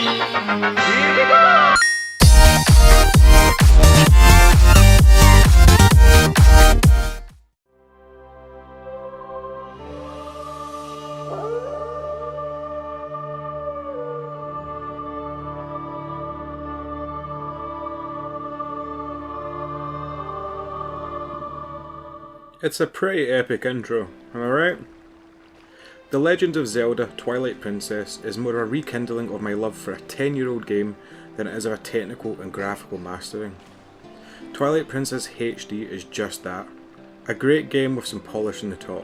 Here we go! It's a pretty epic intro, am I right? The Legend of Zelda Twilight Princess is more a rekindling of my love for a 10-year-old game than it is of a technical and graphical mastering. Twilight Princess HD is just that, a great game with some polish on the top.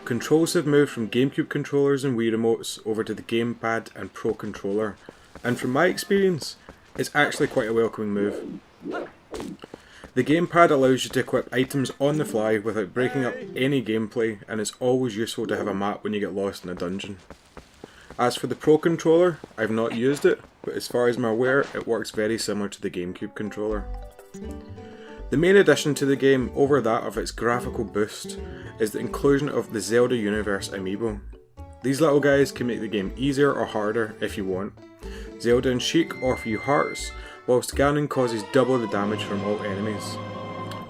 Controls have moved from GameCube controllers and Wii remotes over to the gamepad and Pro controller, and from my experience, it's actually quite a welcoming move. The gamepad allows you to equip items on the fly without breaking up any gameplay, and it's always useful to have a map when you get lost in a dungeon. As for the Pro controller, I've not used it, but as far as I'm aware, it works very similar to the GameCube controller. The main addition to the game over that of its graphical boost is the inclusion of the Zelda Universe amiibo. These little guys can make the game easier or harder if you want. Zelda and Sheik offer you hearts, whilst Ganon causes double the damage from all enemies.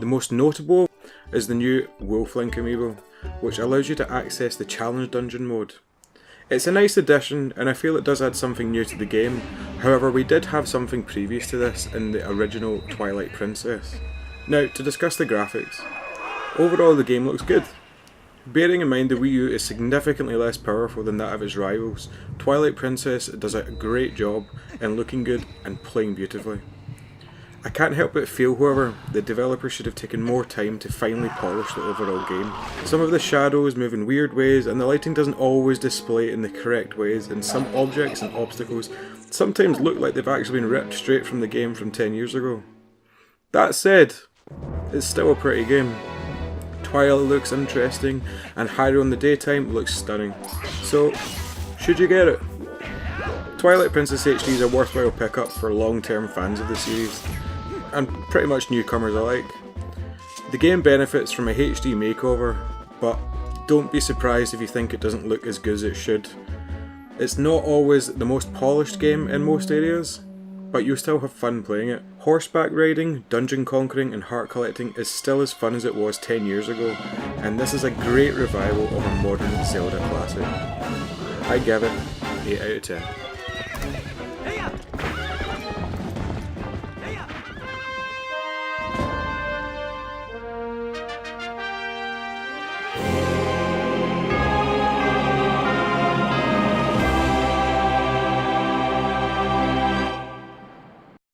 The most notable is the new Wolf Link amiibo, which allows you to access the challenge dungeon mode. It's a nice addition, and I feel it does add something new to the game. However, we did have something previous to this in the original Twilight Princess. Now, to discuss the graphics. Overall, the game looks good. Bearing in mind the Wii U is significantly less powerful than that of its rivals, Twilight Princess does a great job in looking good and playing beautifully. I can't help but feel, however, that developers should have taken more time to finally polish the overall game. Some of the shadows move in weird ways, and the lighting doesn't always display in the correct ways, and some objects and obstacles sometimes look like they've actually been ripped straight from the game from 10 years ago. That said, it's still a pretty game. Twilight looks interesting, and Hyrule in the daytime looks stunning. So, should you get it? Twilight Princess HD is a worthwhile pickup for long-term fans of the series, and pretty much newcomers alike. The game benefits from a HD makeover, but don't be surprised if you think it doesn't look as good as it should. It's not always the most polished game in most areas, but you'll still have fun playing it. Horseback riding, dungeon conquering and heart collecting is still as fun as it was 10 years ago, and this is a great revival of a modern Zelda classic. I give it 8 out of 10.